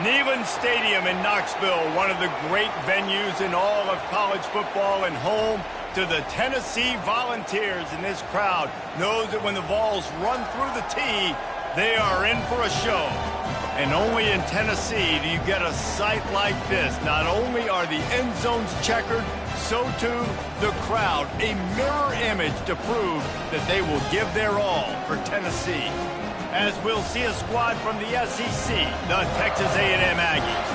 Neyland Stadium in Knoxville, one of the great venues in all of college football, and home to the Tennessee Volunteers. And this crowd knows that when the balls run through the tee, they are in for a show. And only in Tennessee do you get a sight like this. Not only are the end zones checkered, so too the crowd, a mirror image to prove that they will give their all for Tennessee. As we'll see a squad from the SEC, the Texas A&M Aggies,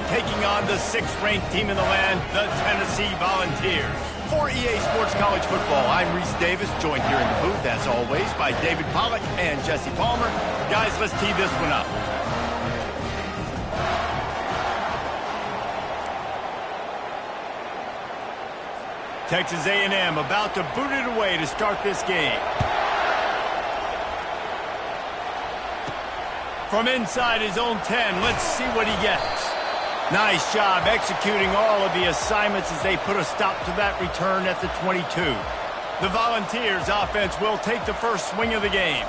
taking on the 6th-ranked team in the land, the Tennessee Volunteers. For EA Sports College Football, I'm Reese Davis, joined here in the booth, as always, by David Pollack and Jesse Palmer. Guys, let's tee this one up. Texas A&M about to boot it away to start this game. From inside his own 10, let's see what he gets. Nice job executing all of the assignments as they put a stop to that return at the 22. The Volunteers offense will take the first swing of the game.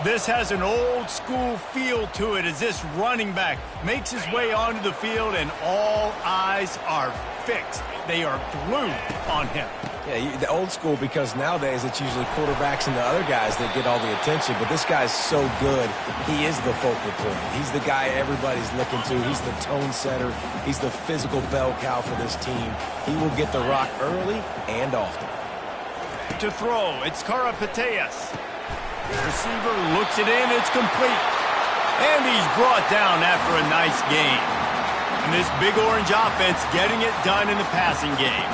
This has an old school feel to it as this running back makes his way onto the field and all eyes are fixed. They are glued on him. Yeah, the old school, because nowadays it's usually quarterbacks and the other guys that get all the attention, but this guy's so good, he is the focal point. He's the guy everybody's looking to. He's the tone setter. He's the physical bell cow for this team. He will get the rock early and often. To throw, it's Karapateas. Receiver looks it in, it's complete. And he's brought down after a nice gain. And this Big Orange offense getting it done in the passing game.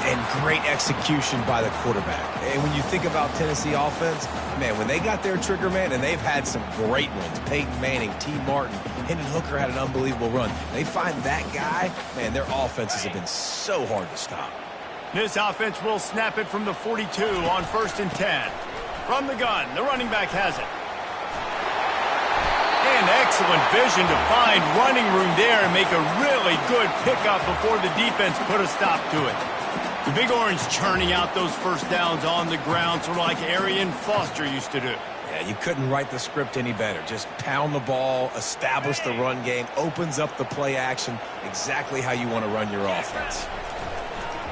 And great execution by the quarterback. And when you think about Tennessee offense, man, when they got their trigger man, and they've had some great ones, Peyton Manning, T. Martin, Hendon Hooker had an unbelievable run. They find that guy, man, their offenses have been so hard to stop. This offense will snap it from the 42 on 1st and 10. From the gun, the running back has it. And excellent vision to find running room there and make a really good pickup before the defense put a stop to it. The Big Orange churning out those first downs on the ground, sort of like Arian Foster used to do. Yeah, you couldn't write the script any better. Just pound the ball, establish the run game, opens up the play action, exactly how you want to run your offense.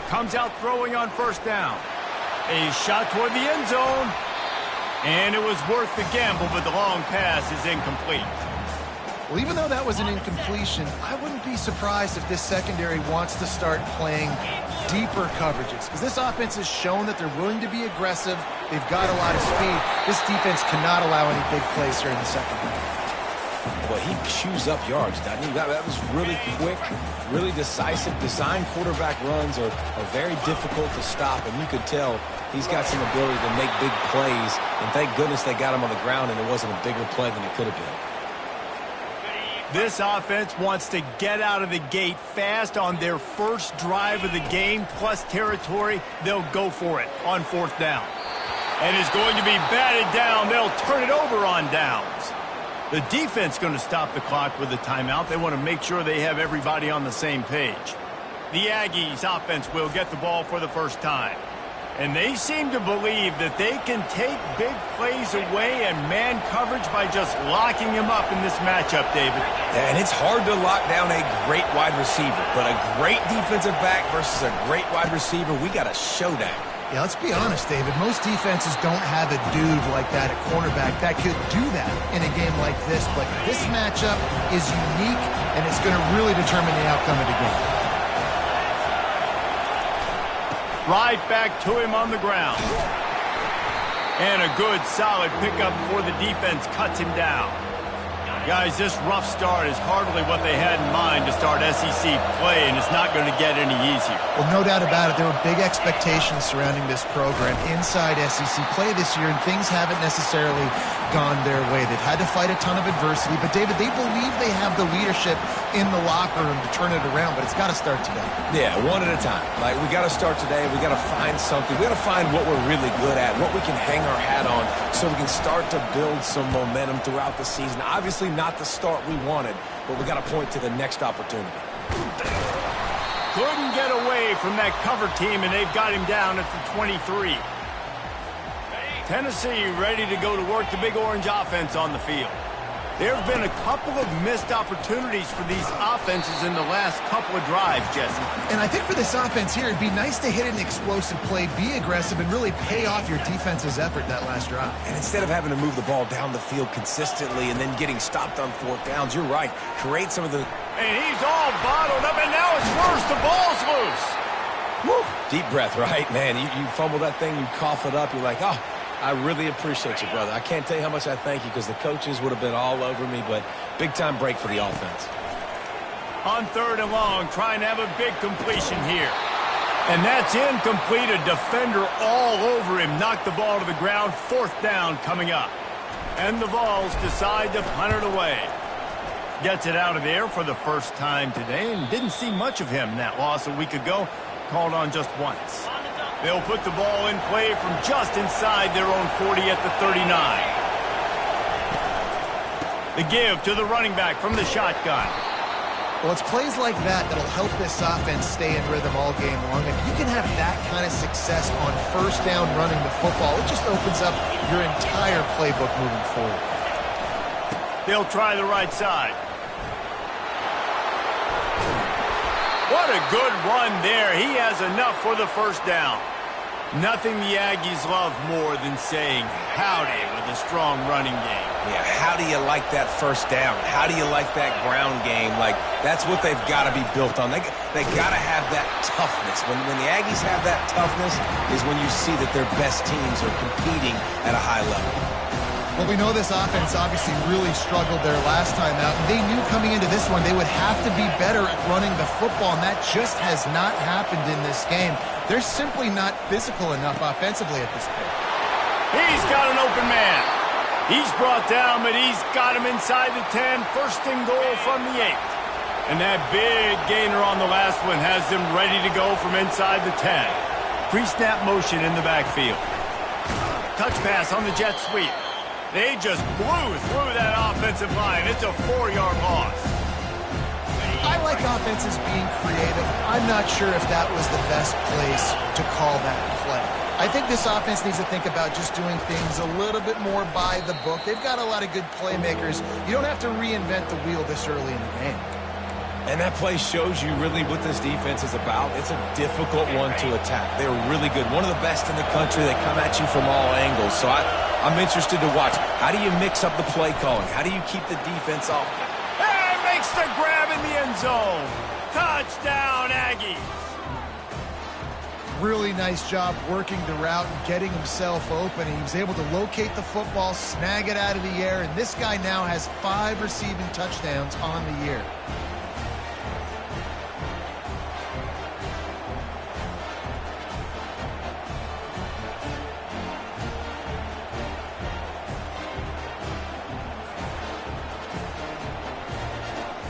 Comes out throwing on 1st down. A shot toward the end zone. And it was worth the gamble, but the long pass is incomplete. Well, even though that was an incompletion, I wouldn't be surprised if this secondary wants to start playing deeper coverages, because this offense has shown that they're willing to be aggressive. They've got a lot of speed. This defense cannot allow any big plays here in the second half. Well, he chews up yards, doesn't he? That was really quick, really decisive. Design quarterback runs are very difficult to stop, and you could tell he's got some ability to make big plays, and thank goodness they got him on the ground and it wasn't a bigger play than it could have been. This offense wants to get out of the gate fast on their first drive of the game, plus territory. They'll go for it on 4th down. And it's going to be batted down. They'll turn it over on downs. The defense going to stop the clock with a timeout. They want to make sure they have everybody on the same page. The Aggies offense will get the ball for the first time. And they seem to believe that they can take big plays away and man coverage by just locking him up in this matchup, David. And it's hard to lock down a great wide receiver, but a great defensive back versus a great wide receiver, we got a showdown. Yeah, let's be honest, David. Most defenses don't have a dude like that at cornerback that could do that in a game like this. But this matchup is unique, and it's going to really determine the outcome of the game. Right back to him on the ground. And a good, solid pickup before the defense cuts him down. Guys, this rough start is hardly what they had in mind to start SEC play, and it's not going to get any easier. Well, no doubt about it. There were big expectations surrounding this program inside SEC play this year, and things haven't necessarily gone their way. They've had to fight a ton of adversity, but, David, they believe they have the leadership in the locker room to turn it around, but it's got to start today. Yeah, one at a time. Like, we got to start today. We got to find something. We got to find what we're really good at, what we can hang our hat on, so we can start to build some momentum throughout the season. Obviously, not the start we wanted, but we got to point to the next opportunity. Couldn't get away from that cover team, and they've got him down at the 23. Tennessee ready to go to work the Big Orange offense on the field. There have been a couple of missed opportunities for these offenses in the last couple of drives, Jesse. And I think for this offense here, it'd be nice to hit an explosive play, be aggressive, and really pay off your defense's effort that last drive. And instead of having to move the ball down the field consistently and then getting stopped on fourth downs, you're right. Create some of the... And he's all bottled up, and now it's worse. The ball's loose. Woo! Deep breath, right? Man, you fumble that thing, you cough it up, you're like, oh, I really appreciate you, brother. I can't tell you how much I thank you because the coaches would have been all over me, but big-time break for the offense. On 3rd and long, trying to have a big completion here. And that's incomplete. A defender all over him. Knocked the ball to the ground. 4th down coming up. And the Vols decide to punt it away. Gets it out of there for the first time today and didn't see much of him. That loss a week ago, called on just once. They'll put the ball in play from just inside their own 40 at the 39. The give to the running back from the shotgun. Well, it's plays like that that'll help this offense stay in rhythm all game long. If you can have that kind of success on 1st down running the football, it just opens up your entire playbook moving forward. They'll try the right side. What a good run there. He has enough for the 1st down. Nothing the Aggies love more than saying howdy with a strong running game. Yeah, how do you like that 1st down? How do you like that ground game? Like, that's what they've got to be built on. They got to have that toughness. When the Aggies have that toughness is when you see that their best teams are competing at a high level. Well, we know this offense obviously really struggled there last time out. And they knew coming into this one they would have to be better at running the football, and that just has not happened in this game. They're simply not physical enough offensively at this point. He's got an open man. He's brought down, but he's got him inside the 10. 1st and goal from the 8. And that big gainer on the last one has them ready to go from inside the 10. Pre-snap motion in the backfield. Touch pass on the jet sweep. They just blew through that offensive line. It's a 4-yard loss. I like offenses being creative. I'm not sure if that was the best place to call that play. I think this offense needs to think about just doing things a little bit more by the book. They've got a lot of good playmakers. You don't have to reinvent the wheel this early in the game. And that play shows you really what this defense is about. It's a difficult one to attack. They're really good. One of the best in the country. They come at you from all angles. So I'm interested to watch. How do you mix up the play calling? How do you keep the defense off? And makes the grab in the end zone. Touchdown, Aggies. Really nice job working the route and getting himself open. He was able to locate the football, snag it out of the air, and this guy now has 5 receiving touchdowns on the year.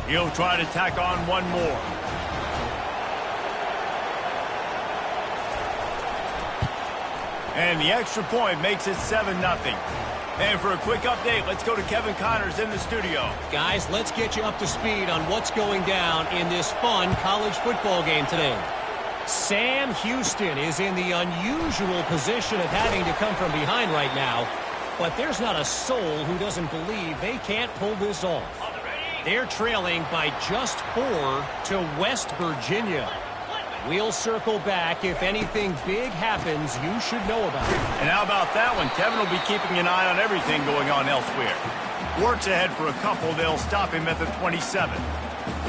He'll try to tack on one more. And the extra point makes it 7-0. And for a quick update, let's go to Kevin Connors in the studio. Guys, let's get you up to speed on what's going down in this fun college football game today. Sam Houston is in the unusual position of having to come from behind right now, but there's not a soul who doesn't believe they can't pull this off. They're trailing by just 4 to West Virginia. We'll circle back. If anything big happens, you should know about it. And how about that one? Kevin will be keeping an eye on everything going on elsewhere. Works ahead for a couple. They'll stop him at the 27.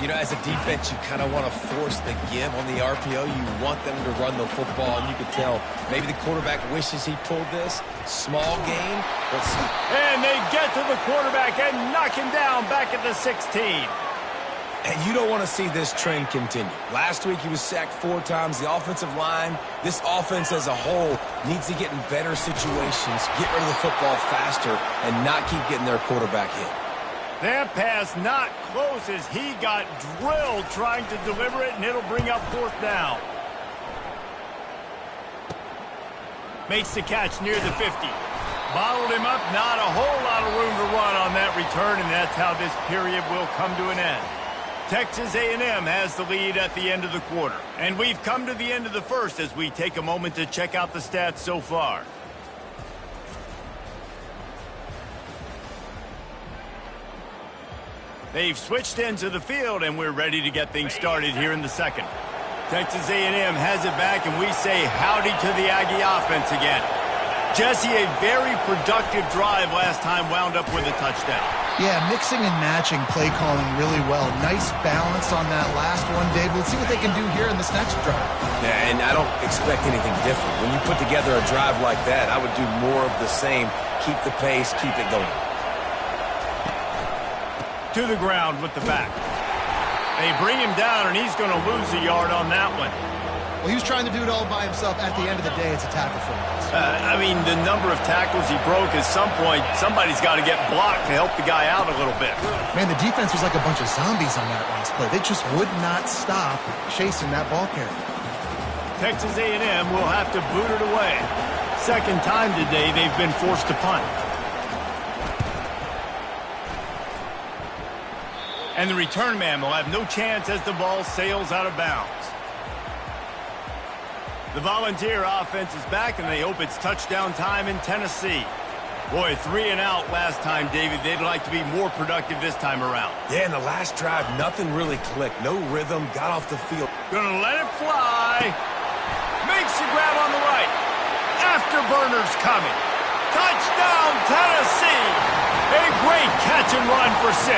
You know, as a defense, you kind of want to force the give on the RPO. You want them to run the football, and you can tell maybe the quarterback wishes he pulled this. Small game. And they get to the quarterback and knock him down back at the 16. And you don't want to see this trend continue. Last week, he was sacked 4 times. The offensive line, this offense as a whole, needs to get in better situations, get rid of the football faster, and not keep getting their quarterback hit. That pass not close as he got drilled trying to deliver it, and it'll bring up 4th down. Makes the catch near the 50. Bottled him up, not a whole lot of room to run on that return, and that's how this period will come to an end. Texas A&M has the lead at the end of the quarter. And we've come to the end of the first as we take a moment to check out the stats so far. They've switched into the field, and we're ready to get things started here in the second. Texas A&M has it back, and we say howdy to the Aggie offense again. Jesse, a very productive drive last time wound up with a touchdown. Yeah, mixing and matching play calling really well. Nice balance on that last one, Dave. Let's see what they can do here in this next drive. Yeah, and I don't expect anything different. When you put together a drive like that, I would do more of the same. Keep the pace, keep it going. To the ground with the back. They bring him down, and he's going to lose a yard on that one. Well, he was trying to do it all by himself. At the end of the day, it's a tackle for him. I mean, the number of tackles he broke, at some point, somebody's got to get blocked to help the guy out a little bit. Man, the defense was like a bunch of zombies on that last play. They just would not stop chasing that ball carrier. Texas A&M will have to boot it away. Second time today they've been forced to punt. And the return man will have no chance as the ball sails out of bounds. The Volunteer offense is back, and they hope it's touchdown time in Tennessee. Boy, 3 and out last time, David. They'd like to be more productive this time around. Yeah, in the last drive, nothing really clicked. No rhythm, got off the field. Gonna let it fly. Makes the grab on the right. Afterburner's coming. Touchdown, Tennessee. A great catch and run for 6.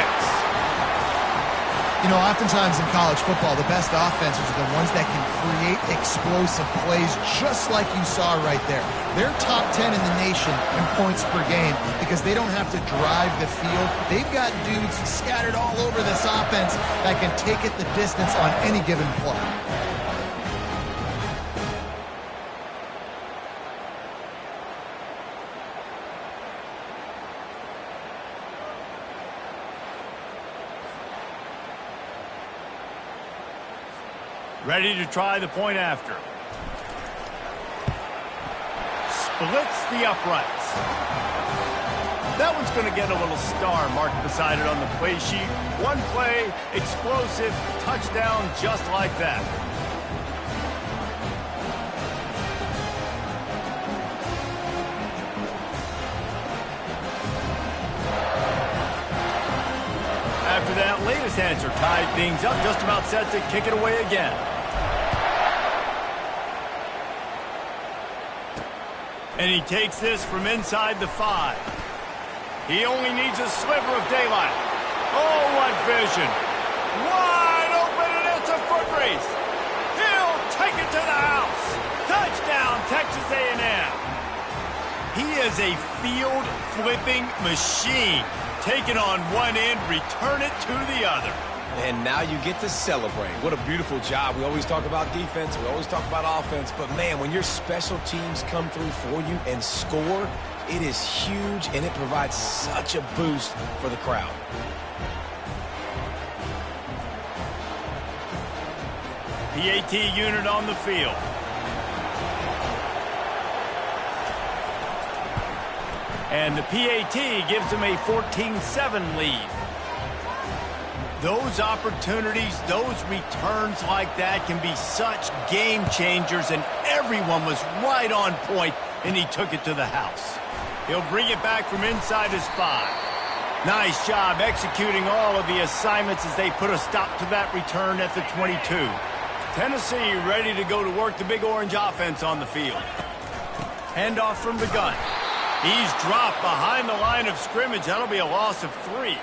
You know, oftentimes in college football, the best offenses are the ones that can create explosive plays just like you saw right there. They're top 10 in the nation in points per game because they don't have to drive the field. They've got dudes scattered all over this offense that can take it the distance on any given play. Ready to try the point after. Splits the uprights. That one's going to get a little star marked beside it on the play sheet. One play, explosive, touchdown just like that. After that latest answer tied things up, just about set to kick it away again. And he takes this from inside the 5. He only needs a sliver of daylight. Oh, what vision. Wide open, and it's a foot race. He'll take it to the house. Touchdown, Texas A&M. He is a field-flipping machine. Take it on one end, return it to the other. And now you get to celebrate. What a beautiful job. We always talk about defense. We always talk about offense. But, man, when your special teams come through for you and score, it is huge, and it provides such a boost for the crowd. PAT unit on the field. And the PAT gives them a 14-7 lead. Those opportunities, those returns like that can be such game changers, and everyone was right on point, and he took it to the house. He'll bring it back from inside his 5. Nice job executing all of the assignments as they put a stop to that return at the 22. Tennessee ready to go to work the Big Orange offense on the field. Handoff from the gun. He's dropped behind the line of scrimmage. That'll be a loss of 3.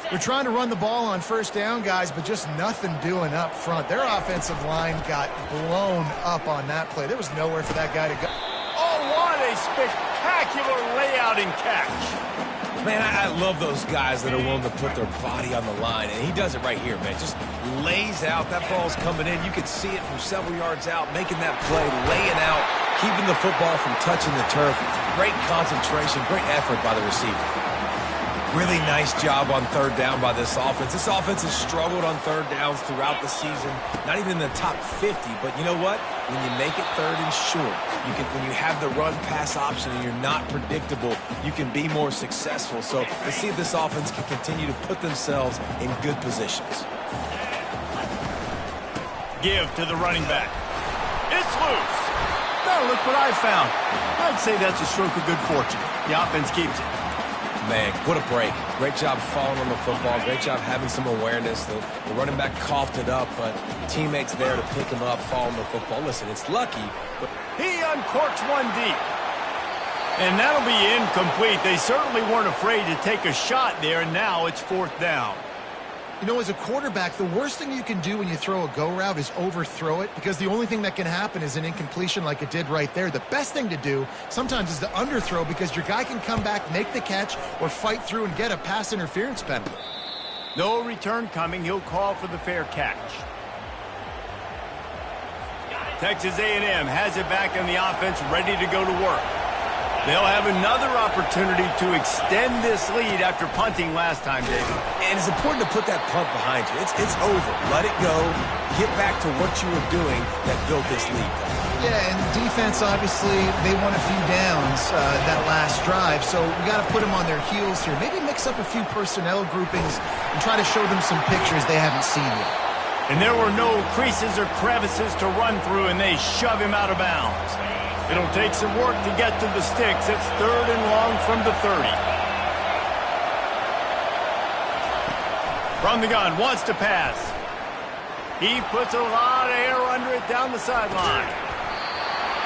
They're trying to run the ball on first down, guys, but just nothing doing up front. Their offensive line got blown up on that play. There was nowhere for that guy to go. Oh, what a spectacular layout and catch. Man, I love those guys that are willing to put their body on the line, and he does it right here, man. Just lays out. That ball's coming in. You can see it from several yards out, making that play, laying out, keeping the football from touching the turf. Great concentration, great effort by the receiver. Really nice job on third down by this offense. This offense has struggled on third downs throughout the season. Not even in the top 50, but you know what? When you make it third and short, when you have the run-pass option and you're not predictable, you can be more successful. So let's see if this offense can continue to put themselves in good positions. Give to the running back. It's loose. Now look what I found. I'd say that's a stroke of good fortune. The offense keeps it. man, what a break. Great job following on the football. Great job having some awareness. The running back coughed it up, but teammates there to pick him up, following the football. Listen, it's lucky, but he uncorks one deep. And that'll be incomplete. They certainly weren't afraid to take a shot there, and now it's 4th down. You know, as a quarterback, the worst thing you can do when you throw a go route is overthrow it, because the only thing that can happen is an incompletion like it did right there. The best thing to do sometimes is to underthrow, because your guy can come back, make the catch, or fight through and get a pass interference penalty. No return coming. He'll call for the fair catch. Texas A&M has it back in the offense, ready to go to work. They'll have another opportunity to extend this lead after punting last time, David. And it's important to put that punt behind you. It's over. Let it go. Get back to what you were doing that built this lead. Yeah, and defense, obviously, they won a few downs that last drive, so we got to put them on their heels here. Maybe mix up a few personnel groupings and try to show them some pictures they haven't seen yet. And there were no creases or crevices to run through, and they shove him out of bounds. It'll take some work to get to the sticks. It's 3rd and long from the 30. From the gun, wants to pass. He puts a lot of air under it down the sideline.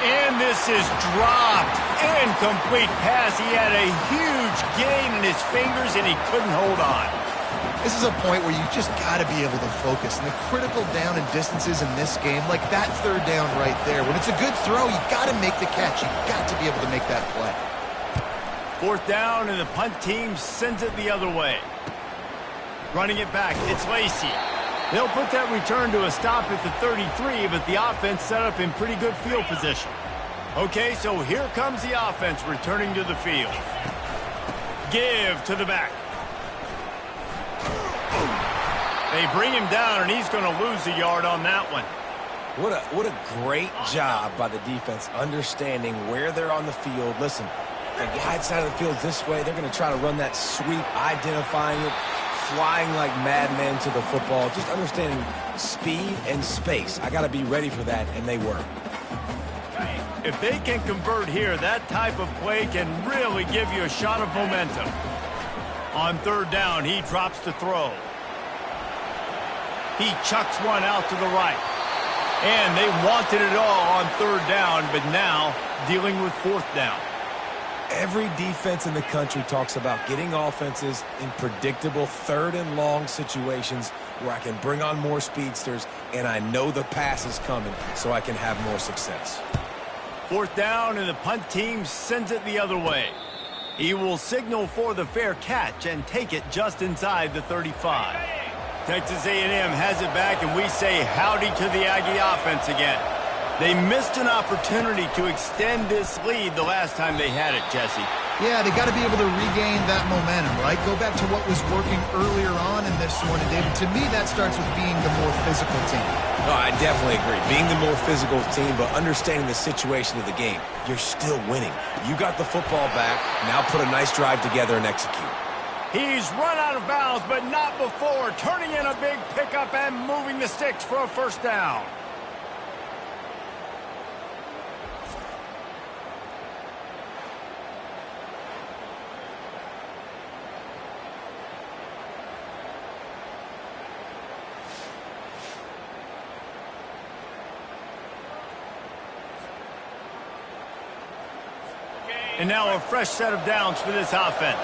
And this is dropped. Incomplete pass. He had a huge gain in his fingers, and he couldn't hold on. This is a point where you just got to be able to focus. And the critical down and distances in this game, like that 3rd down right there, when it's a good throw, you got to make the catch. You got to be able to make that play. 4th down, and the punt team sends it the other way. Running it back, it's Lacey. They'll put that return to a stop at the 33, but the offense set up in pretty good field position. Okay, so here comes the offense returning to the field. Give to the back. They bring him down, and he's going to lose a yard on that one. What a great job by the defense understanding where they're on the field. Listen, the wide side of the field is this way. They're going to try to run that sweep, identifying it, flying like madmen to the football, just understanding speed and space. I got to be ready for that, and they were. If they can convert here, that type of play can really give you a shot of momentum. On 3rd down, he drops to throw. He chucks one out to the right. And they wanted it all on 3rd down, but now dealing with 4th down. Every defense in the country talks about getting offenses in predictable 3rd and long situations where I can bring on more speedsters and I know the pass is coming so I can have more success. 4th down, and the punt team sends it the other way. He will signal for the fair catch and take it just inside the 35. Texas A&M has it back, and we say howdy to the Aggie offense again. They missed an opportunity to extend this lead the last time they had it, Jesse. Yeah, they got to be able to regain that momentum, right? Go back to what was working earlier on in this one, and David, to me, that starts with being the more physical team. No, I definitely agree. Being the more physical team, but understanding the situation of the game. You're still winning. You got the football back. Now put a nice drive together and execute. He's run out of bounds, but not before. Turning in a big pickup and moving the sticks for a 1st down. And now a fresh set of downs for this offense.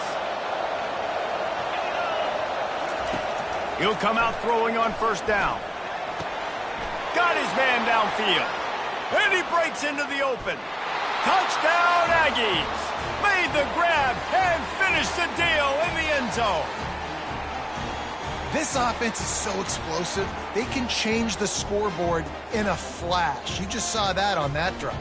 He'll come out throwing on 1st down. Got his man downfield. And he breaks into the open. Touchdown, Aggies. Made the grab and finished the deal in the end zone. This offense is so explosive, they can change the scoreboard in a flash. You just saw that on that drive.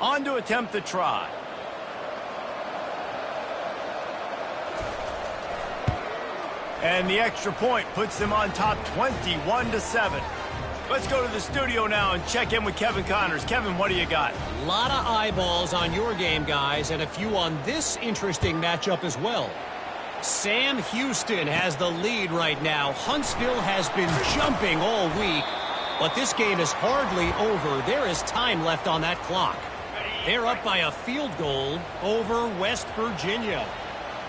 On to attempt the try. And the extra point puts them on top 21-7. Let's go to the studio now and check in with Kevin Connors. Kevin, what do you got? A lot of eyeballs on your game, guys, and a few on this interesting matchup as well. Sam Houston has the lead right now. Huntsville has been jumping all week, but this game is hardly over. There is time left on that clock. They're up by a field goal over West Virginia.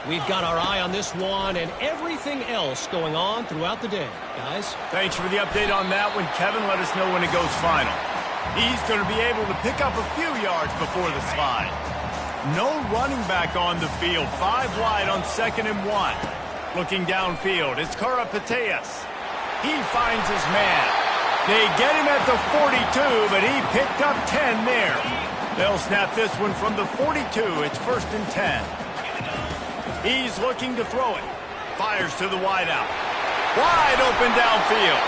We've got our eye on this one and everything else going on throughout the day, guys. Thanks for the update on that one, Kevin. Let us know when it goes final. He's going to be able to pick up a few yards before the slide. No running back on the field. 5 wide on 2nd and 1. Looking downfield, it's Karapateas. He finds his man. They get him at the 42, but he picked up 10 there. They'll snap this one from the 42. It's 1st and 10. He's looking to throw it. Fires to the wideout. Wide open downfield.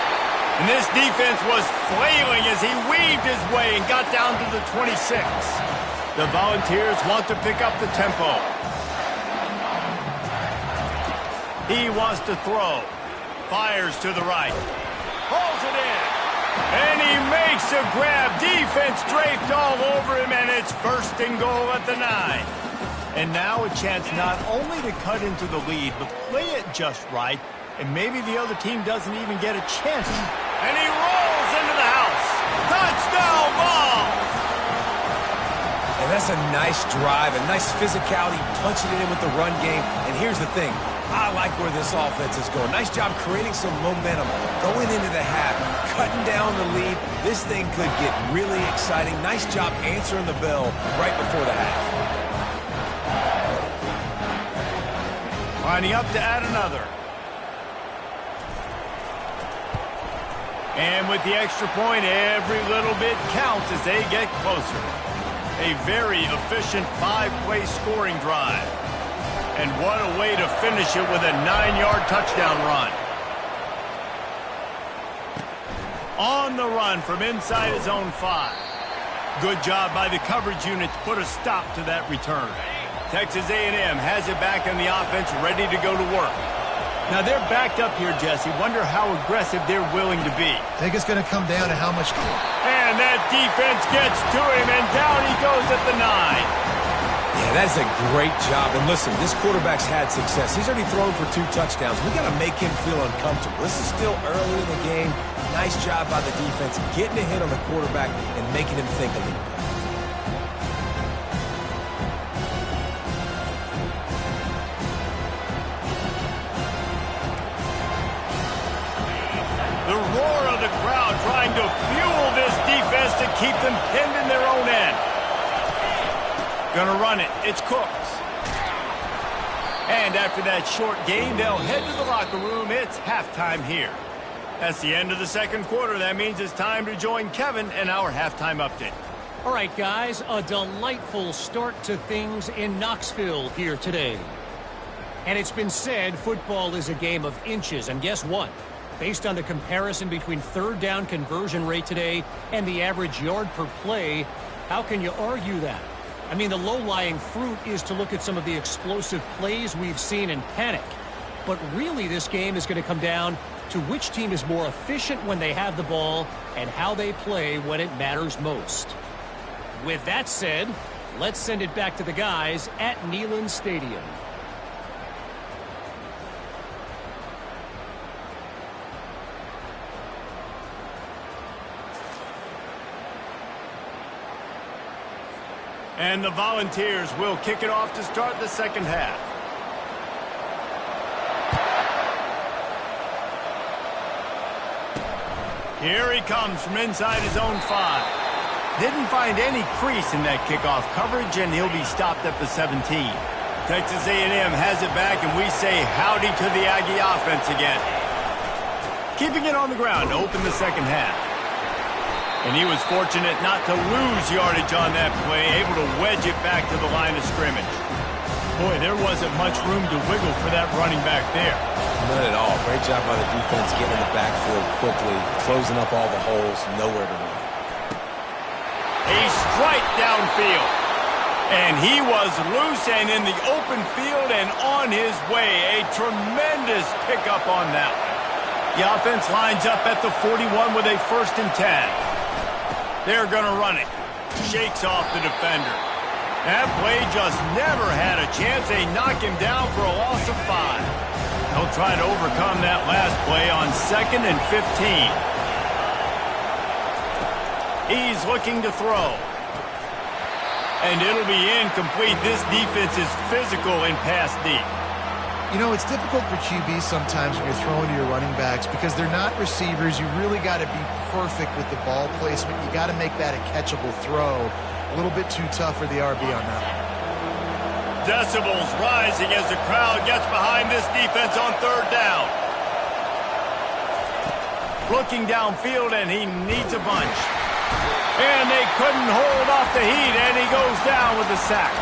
And this defense was flailing as he weaved his way and got down to the 26. The Volunteers want to pick up the tempo. He wants to throw. Fires to the right. Pulls it in. And he makes a grab. Defense draped all over him, and it's 1st and goal at the 9. And now a chance not only to cut into the lead, but play it just right, and maybe the other team doesn't even get a chance. And he rolls into the house. Touchdown ball! And that's a nice drive, a nice physicality, punching it in with the run game. And here's the thing. I like where this offense is going. Nice job creating some momentum, going into the half, cutting down the lead. This thing could get really exciting. Nice job answering the bell right before the half. Lining up to add another. And with the extra point, every little bit counts as they get closer. A very efficient 5-play scoring drive. And what a way to finish it with a 9-yard touchdown run. On the run from inside his own 5. Good job by the coverage unit to put a stop to that return. Texas A&M has it back on the offense, ready to go to work. Now they're backed up here, Jesse. Wonder how aggressive they're willing to be. I think it's going to come down to how much. And that defense gets to him, and down he goes at the 9. Yeah, that's a great job. And listen, this quarterback's had success. He's already thrown for 2 touchdowns. We got to make him feel uncomfortable. This is still early in the game. Nice job by the defense, getting a hit on the quarterback and making him think a little bit. The roar of the crowd trying to fuel this defense to keep them pinned in their own end. Gonna run it. It's Cooks. And after that short gain, they'll head to the locker room. It's halftime here. That's the end of the 2nd quarter. That means it's time to join Kevin and our halftime update. All right, guys, a delightful start to things in Knoxville here today. And it's been said football is a game of inches, and guess what? Based on the comparison between 3rd down conversion rate today and the average yard per play, how can you argue that? I mean, the low-lying fruit is to look at some of the explosive plays we've seen and panic. But really, this game is going to come down to which team is more efficient when they have the ball and how they play when it matters most. With that said, let's send it back to the guys at Neyland Stadium. And the Volunteers will kick it off to start the 2nd half. Here he comes from inside his own 5. Didn't find any crease in that kickoff coverage, and he'll be stopped at the 17. Texas A&M has it back, and we say howdy to the Aggie offense again. Keeping it on the ground to open the 2nd half. And he was fortunate not to lose yardage on that play, able to wedge it back to the line of scrimmage. Boy, there wasn't much room to wiggle for that running back there. None at all. Great job by the defense getting in the backfield quickly, closing up all the holes, nowhere to run. A strike downfield. And he was loose and in the open field and on his way. A tremendous pickup on that one. The offense lines up at the 41 with a 1st and 10. They're going to run it. Shakes off the defender. That play just never had a chance. They knock him down for a loss of 5. They'll try to overcome that last play on 2nd and 15. He's looking to throw. And it'll be incomplete. This defense is physical and pass deep. You know, it's difficult for QBs sometimes when you're throwing to your running backs because they're not receivers. You really got to be perfect with the ball placement. You got to make that a catchable throw. A little bit too tough for the RB on that one. Decibels rising as the crowd gets behind this defense on 3rd down. Looking downfield, and he needs a bunch. And they couldn't hold off the heat, and he goes down with a sack.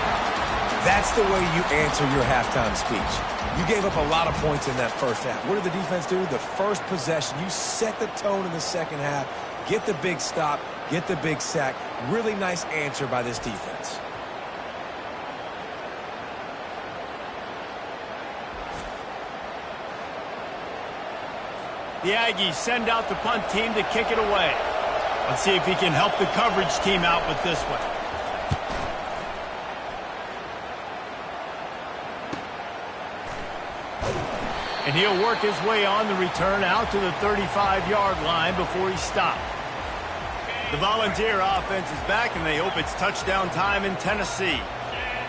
That's the way you answer your halftime speech. You gave up a lot of points in that first half. What did the defense do? The first possession, you set the tone in the second half, get the big stop, get the big sack. Really nice answer by this defense. The Aggies send out the punt team to kick it away. Let's see if he can help the coverage team out with this one. And he'll work his way on the return out to the 35-yard line before he stopped. The Volunteer offense is back, and they hope it's touchdown time in Tennessee.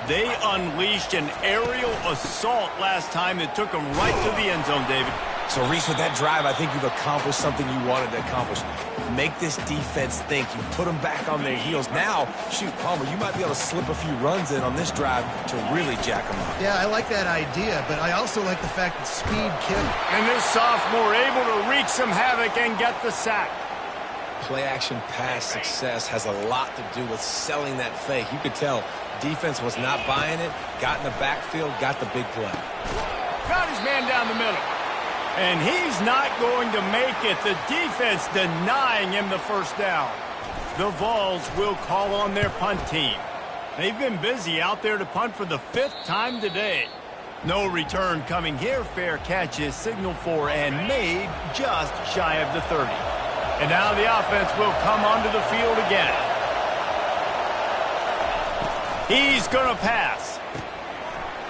They unleashed an aerial assault last time that took them right to the end zone, David. So, Reese, with that drive, I think you've accomplished something you wanted to accomplish. Make this defense think. You put them back on their heels. Now, shoot, Palmer, you might be able to slip a few runs in on this drive to really jack them up. Yeah, I like that idea, but I also like the fact that speed kills. And this sophomore able to wreak some havoc and get the sack. Play-action pass success has a lot to do with selling that fake. You could tell defense was not buying it, got in the backfield, got the big play. Got his man down the middle. And he's not going to make it. The defense denying him the first down. The Vols will call on their punt team. They've been busy out there to punt for the 5th time today. No return coming here. Fair catch is signaled for and made just shy of the 30. And now the offense will come onto the field again. He's going to pass.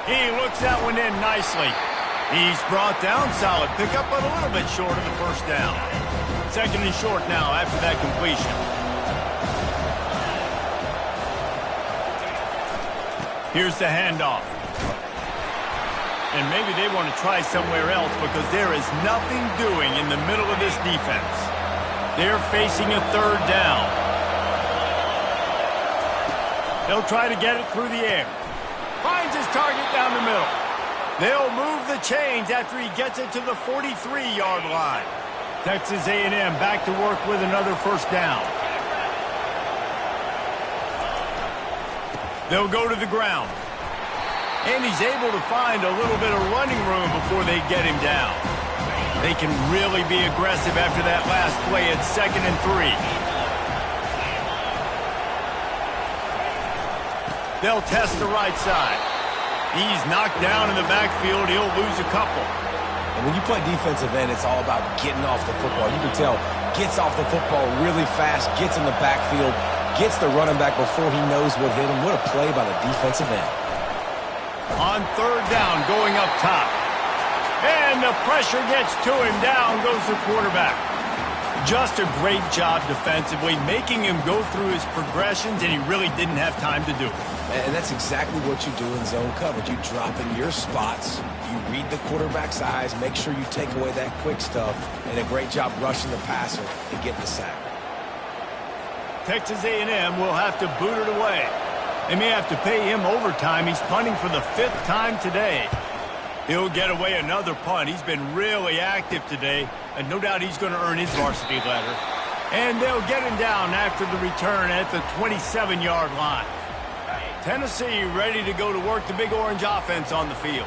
He looks that one in nicely. He's brought down, solid pickup, but a little bit short of the first down. 2nd and short now after that completion. Here's the handoff. And maybe they want to try somewhere else because there is nothing doing in the middle of this defense. They're facing a 3rd down. They'll try to get it through the air. Finds his target down the middle. They'll move the chains after he gets it to the 43-yard line. Texas A&M back to work with another first down. They'll go to the ground. And he's able to find a little bit of running room before they get him down. They can really be aggressive after that last play at 2nd and 3. They'll test the right side. He's knocked down in the backfield. He'll lose a couple. And when you play defensive end, it's all about getting off the football. You can tell, gets off the football really fast, gets in the backfield, gets the running back before he knows what hit him. What a play by the defensive end. On 3rd down, going up top. And the pressure gets to him. Down goes the quarterback. Just a great job defensively, making him go through his progressions, and he really didn't have time to do it. And that's exactly what you do in zone coverage. You drop in your spots, you read the quarterback's eyes, make sure you take away that quick stuff, and a great job rushing the passer and getting the sack. Texas A&M will have to boot it away. They may have to pay him overtime. He's punting for the 5th time today. He'll get away another punt. He's been really active today, and no doubt he's going to earn his varsity letter. And they'll get him down after the return at the 27-yard line. Tennessee ready to go to work the Big Orange offense on the field.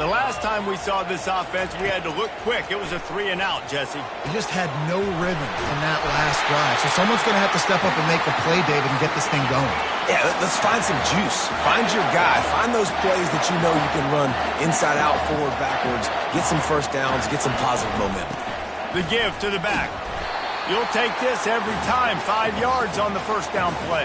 The last time we saw this offense, we had to look quick. It was a 3-and-out, Jesse. He just had no rhythm in that last drive. So someone's going to have to step up and make the play, David, and get this thing going. Yeah, let's find some juice. Find your guy. Find those plays that you know you can run inside out, forward, backwards, get some first downs, get some positive momentum. The give to the back. You'll take this every time. 5 yards on the first down play.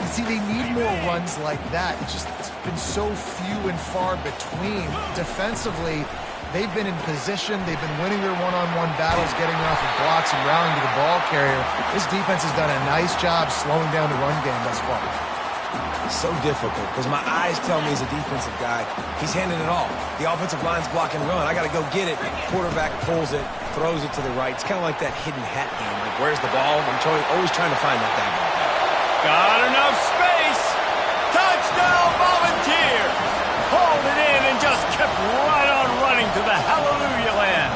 You see, they need more runs like that. It's been so few and far between. Defensively, they've been in position. They've been winning their one-on-one battles, getting off of blocks and rounding to the ball carrier. This defense has done a nice job slowing down the run game thus far. It's so difficult because my eyes tell me as a defensive guy, he's handing it off. The offensive line's blocking run. I got to go get it. Quarterback pulls it, throws it to the right. It's kind of like that hidden hat game. Like, where's the ball? I'm always trying to find that guy. Got enough space. Touchdown, Volunteers. Hauled it in and just kept right on running to the hallelujah land.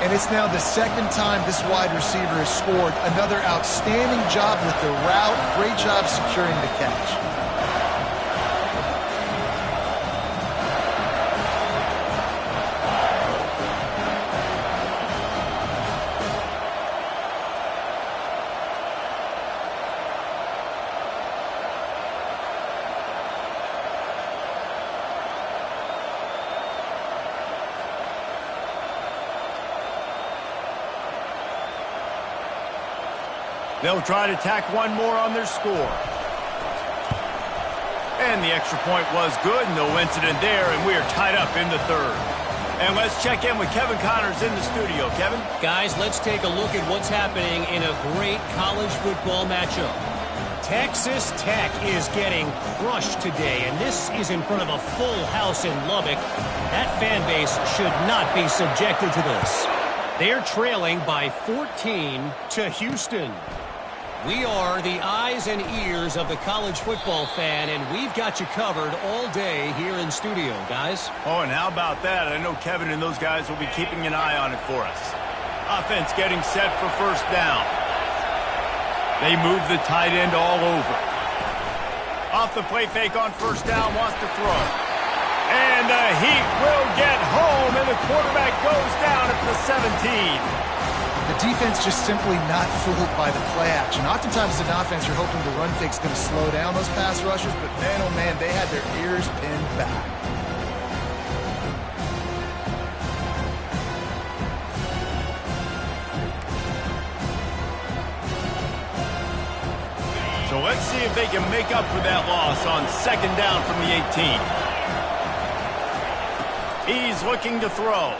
And it's now the second time this wide receiver has scored. Another outstanding job with the route. Great job securing the catch. They'll try to tack one more on their score. And the extra point was good. No incident there, and we are tied up in the third. And let's check in with Kevin Connors in the studio. Kevin? Guys, let's take a look at what's happening in a great college football matchup. Texas Tech is getting crushed today, and this is in front of a full house in Lubbock. That fan base should not be subjected to this. They're trailing by 14 to Houston. We are the eyes and ears of the college football fan, and we've got you covered all day here in studio, guys. Oh, and how about that? I know Kevin and those guys will be keeping an eye on it for us. Offense getting set for first down. They move the tight end all over. Off the play fake on first down, wants to throw. And the heat will get home, and the quarterback goes down at the 17. The defense just simply not fooled by the play action. Oftentimes as an offense, you're hoping the run fake's going to slow down those pass rushers, but man, oh man, they had their ears pinned back. So let's see if they can make up for that loss on second down from the 18. He's looking to throw.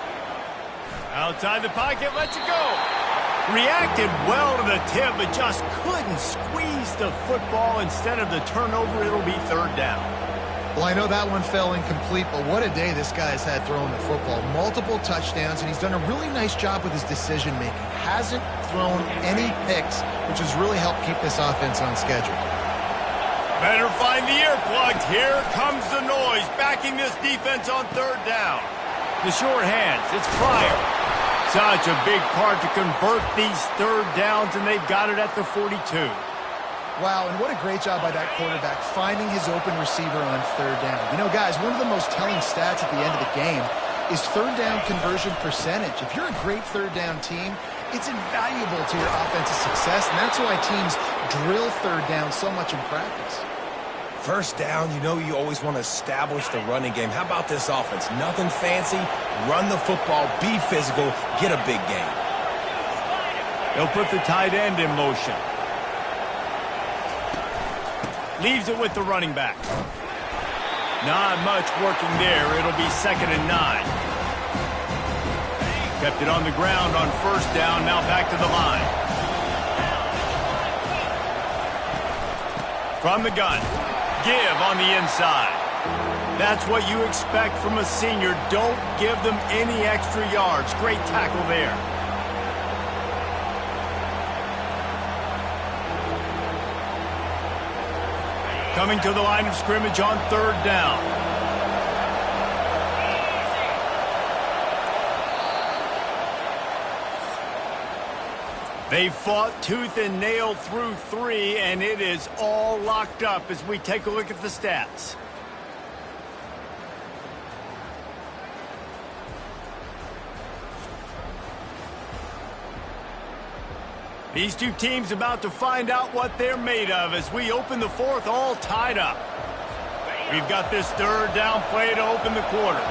Outside the pocket, lets it go. Reacted well to the tip, but just couldn't squeeze the football. Instead of the turnover, it'll be third down. Well, I know that one fell incomplete, but what a day this guy's had throwing the football. Multiple touchdowns, and he's done a really nice job with his decision-making. Hasn't thrown any picks, which has really helped keep this offense on schedule. Better find the earplugs. Here comes the noise, backing this defense on third down. The short hands, it's Pryor. Such a big part to convert these third downs, and they've got it at the 42. Wow, and what a great job by that quarterback, finding his open receiver on third down. You know, guys, one of the most telling stats at the end of the game is third down conversion percentage. If you're a great third down team, it's invaluable to your offensive success, and that's why teams drill third down so much in practice. First down, you know you always want to establish the running game. How about this offense? Nothing fancy. Run the football, be physical, get a big gain. They'll put the tight end in motion. Leaves it with the running back. Not much working there. It'll be 2nd and 9. Kept it on the ground on first down. Now back to the line. From the gun. Give on the inside. That's what you expect from a senior. Don't give them any extra yards. Great tackle there. Coming to the line of scrimmage on third down. They fought tooth and nail through 3, and it is all locked up as we take a look at the stats. These two teams about to find out what they're made of as we open the fourth, all tied up. We've got this third down play to open the quarter.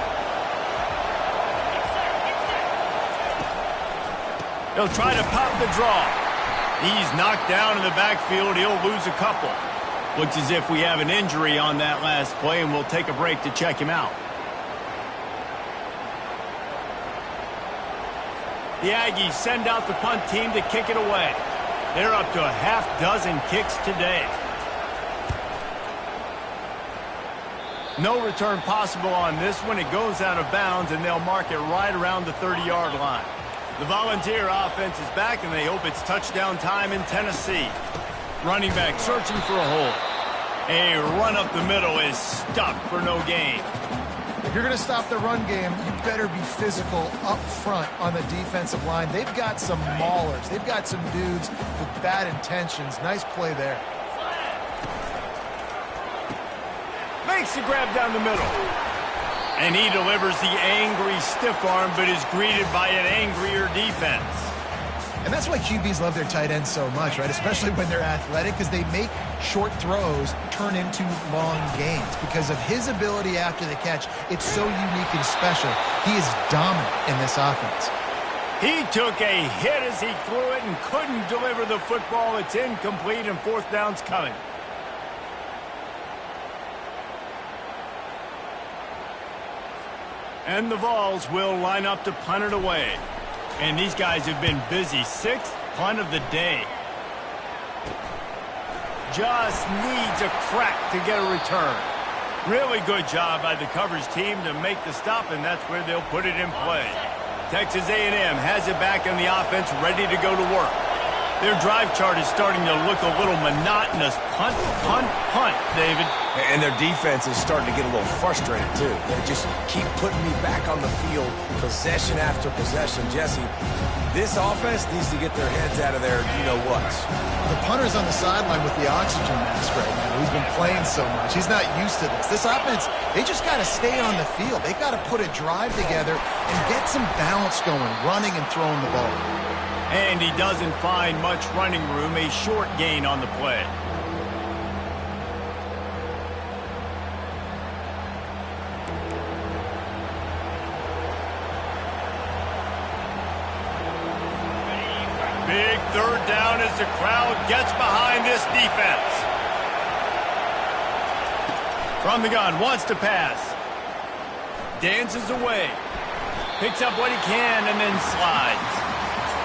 He'll try to pop the draw. He's knocked down in the backfield. He'll lose a couple. Looks as if we have an injury on that last play, and we'll take a break to check him out. The Aggies send out the punt team to kick it away. They're up to a half dozen kicks today. No return possible on this one. It goes out of bounds, and they'll mark it right around the 30-yard line. The Volunteer offense is back, and they hope it's touchdown time in Tennessee. Running back searching for a hole. A run up the middle is stuck for no gain. If you're going to stop the run game, you better be physical up front on the defensive line. They've got some maulers. They've got some dudes with bad intentions. Nice play there. Makes the grab down the middle. And he delivers the angry stiff arm, but is greeted by an angrier defense. And that's why QBs love their tight ends so much, right? Especially when they're athletic, because they make short throws turn into long gains. Because of his ability after the catch, it's so unique and special. He is dominant in this offense. He took a hit as he threw it and couldn't deliver the football. It's incomplete, and fourth down's coming. And the Vols will line up to punt it away. And these guys have been busy. Sixth punt of the day. Just needs a crack to get a return. Really good job by the coverage team to make the stop, and that's where they'll put it in play. Texas A&M has it back on the offense, ready to go to work. Their drive chart is starting to look a little monotonous. Punt, punt, punt, David. And their defense is starting to get a little frustrated, too. They just keep putting me back on the field, possession after possession. Jesse, this offense needs to get their heads out of their you-know-whats. The punter's on the sideline with the oxygen mask right now. He's been playing so much. He's not used to this. This offense, they just got to stay on the field. They got to put a drive together and get some balance going, running and throwing the ball. And he doesn't find much running room, a short gain on the play. Big third down as the crowd gets behind this defense. From the gun, wants to pass. Dances away. Picks up what he can and then slides.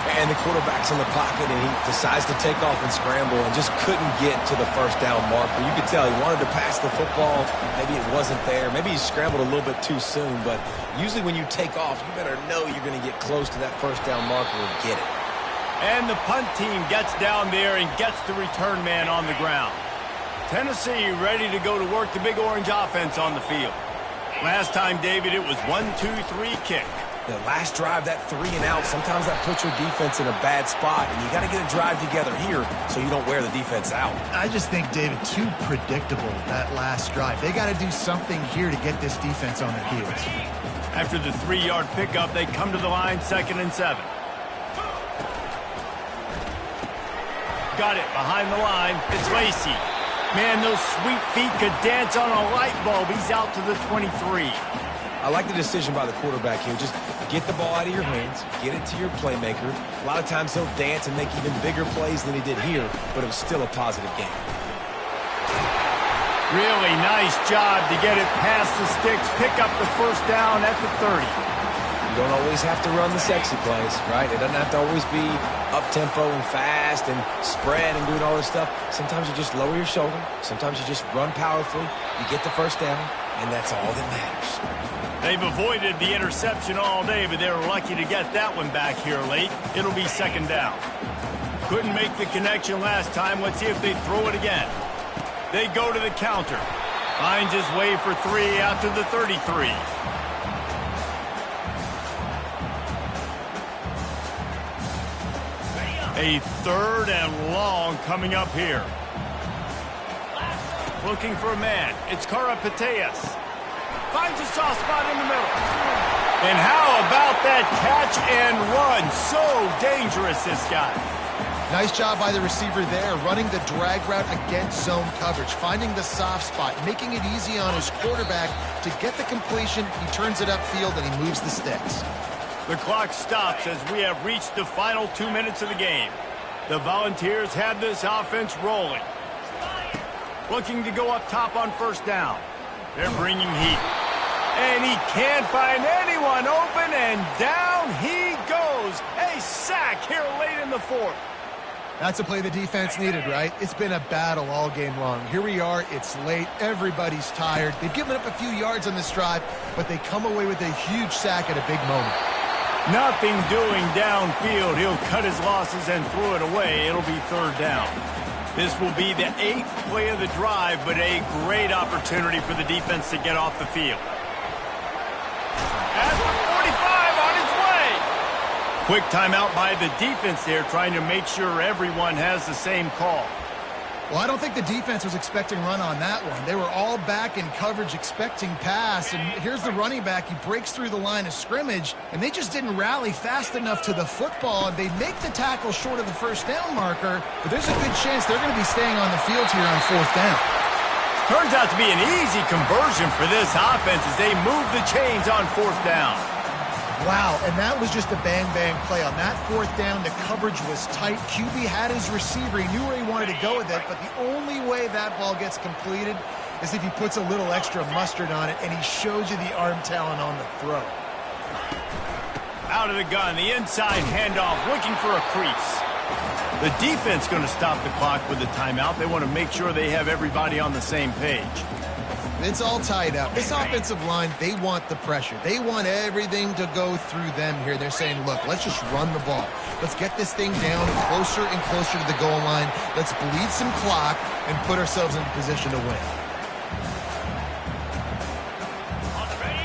And the quarterback's in the pocket, and he decides to take off and scramble and just couldn't get to the first down marker. You could tell he wanted to pass the football. Maybe it wasn't there. Maybe he scrambled a little bit too soon. But usually when you take off, you better know you're going to get close to that first down marker and get it. And the punt team gets down there and gets the return man on the ground. Tennessee ready to go to work, the Big Orange offense on the field. Last time, David, it was 1-2-3 kick. The last drive, that 3 and out, sometimes that puts your defense in a bad spot, and you got to get a drive together here so you don't wear the defense out. I just think, David, too predictable, that last drive. They got to do something here to get this defense on their heels. After the 3-yard pickup, they come to the line, 2nd and 7. Got it behind the line. It's Lacey. Man, those sweet feet could dance on a light bulb. He's out to the 23. I like the decision by the quarterback here. Just get the ball out of your hands, get it to your playmaker. A lot of times he'll dance and make even bigger plays than he did here, but it was still a positive game. Really nice job to get it past the sticks, pick up the first down at the 30. You don't always have to run the sexy plays, right? It doesn't have to always be up-tempo and fast and spread and doing all this stuff. Sometimes you just lower your shoulder. Sometimes you just run powerfully. You get the first down, and that's all that matters. They've avoided the interception all day, but they were lucky to get that one back here late. It'll be 2nd down. Couldn't make the connection last time. Let's see if they throw it again. They go to the counter. Finds his way for 3 out to the 33. A 3rd and long coming up here. Looking for a man. It's Karapateas. Finds a soft spot in the middle. And how about that catch and run? So dangerous, this guy. Nice job by the receiver there, running the drag route against zone coverage, finding the soft spot, making it easy on his quarterback to get the completion. He turns it upfield, and he moves the sticks. The clock stops as we have reached the final 2 minutes of the game. The Volunteers have this offense rolling. Looking to go up top on first down. They're bringing heat. And he can't find anyone open, and down he goes. A sack here late in the fourth. That's a play the defense needed, right? It's been a battle all game long. Here we are. It's late. Everybody's tired. They've given up a few yards on this drive, but they come away with a huge sack at a big moment. Nothing doing downfield. He'll cut his losses and throw it away. It'll be third down. This will be the 8th play of the drive, but a great opportunity for the defense to get off the field. At the 45 on his way. Quick timeout by the defense there, trying to make sure everyone has the same call. Well, I don't think the defense was expecting run on that one. They were all back in coverage expecting pass, and here's the running back. He breaks through the line of scrimmage, and they just didn't rally fast enough to the football. They make the tackle short of the first down marker, but there's a good chance they're going to be staying on the field here on fourth down. Turns out to be an easy conversion for this offense as they move the chains on fourth down. Wow, and that was just a bang-bang play. On that fourth down, the coverage was tight. QB had his receiver. He knew where he wanted to go with it, but the only way that ball gets completed is if he puts a little extra mustard on it, and he shows you the arm talent on the throw. Out of the gun, the inside handoff, looking for a crease. The defense going to stop the clock with the timeout. They want to make sure they have everybody on the same page. It's all tied up. This offensive line, they want the pressure. They want everything to go through them here. They're saying, look, let's just run the ball. Let's get this thing down closer and closer to the goal line. Let's bleed some clock and put ourselves in position to win.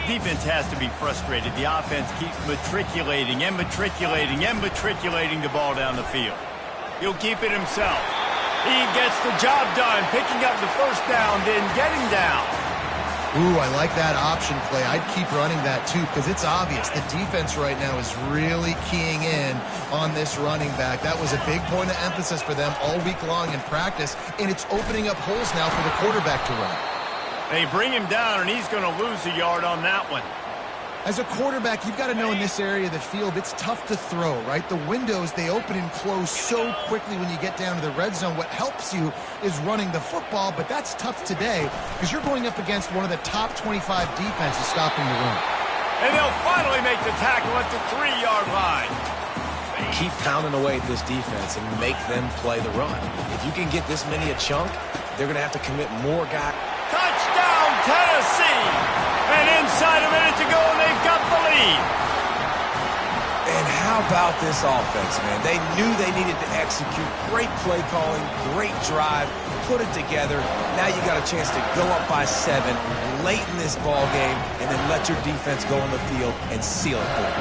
Defense has to be frustrated. The offense keeps matriculating and matriculating and matriculating the ball down the field. He'll keep it himself. He gets the job done, picking up the first down, then getting down. Ooh, I like that option play. I'd keep running that too because it's obvious. The defense right now is really keying in on this running back. That was a big point of emphasis for them all week long in practice, and it's opening up holes now for the quarterback to run. They bring him down, and he's going to lose a yard on that one. As a quarterback, you've got to know in this area of the field, it's tough to throw, right? The windows, they open and close so quickly when you get down to the red zone. What helps you is running the football, but that's tough today because you're going up against one of the top 25 defenses stopping the run. And they'll finally make the tackle at the 3-yard line. Keep pounding away at this defense and make them play the run. If you can get this many a chunk, they're going to have to commit more guys. Touchdown, Tennessee! And inside a minute to go, and they've got the lead. And how about this offense, man? They knew they needed to execute. Great play calling, great drive, put it together. Now you got a chance to go up by 7 late in this ball game and then let your defense go on the field and seal it for you.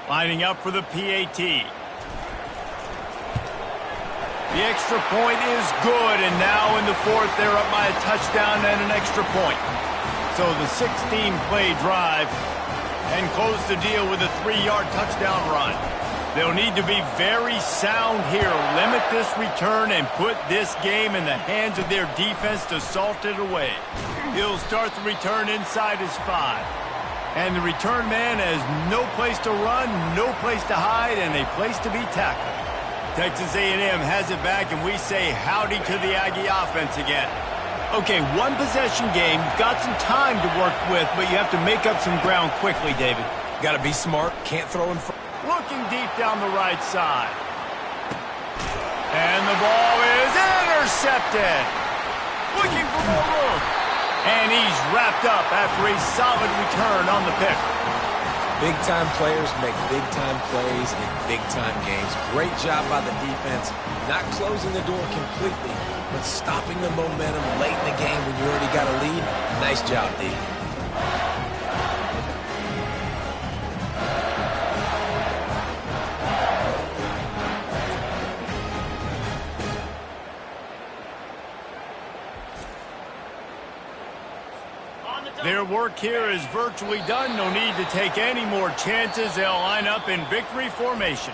Lining up for the PAT. The extra point is good, and now in the fourth, they're up by a touchdown and an extra point. So the 16-play drive and close the deal with a 3-yard touchdown run. They'll need to be very sound here, limit this return, and put this game in the hands of their defense to salt it away. He'll start the return inside his 5. And the return man has no place to run, no place to hide, and a place to be tackled. Texas A&M has it back, and we say howdy to the Aggie offense again. Okay, one possession game. You've got some time to work with, but you have to make up some ground quickly, David. Got to be smart. Can't throw in front. Looking deep down the right side. And the ball is intercepted. Looking for more room. And he's wrapped up after a solid return on the pick. Big-time players make big-time plays in big-time games. Great job by the defense, not closing the door completely, but stopping the momentum late in the game when you already got a lead. Nice job, D. Their work here is virtually done. No need to take any more chances. They'll line up in victory formation.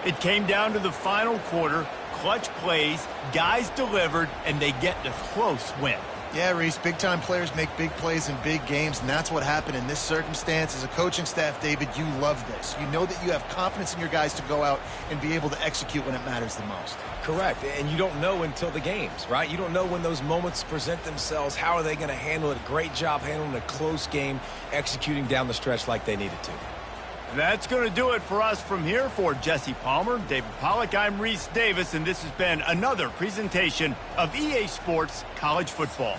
It came down to the final quarter. clutch plays, guys delivered, and they get the close win. Yeah, Reese, big-time players make big plays in big games, and that's what happened in this circumstance. As a coaching staff, David, you love this. You know that you have confidence in your guys to go out and be able to execute when it matters the most. Correct, and you don't know until the games, right? You don't know when those moments present themselves. How are they going to handle it? Great job handling a close game, executing down the stretch like they needed to. That's going to do it for us from here. For Jesse Palmer, David Pollack, I'm Reese Davis, and this has been another presentation of EA Sports College Football.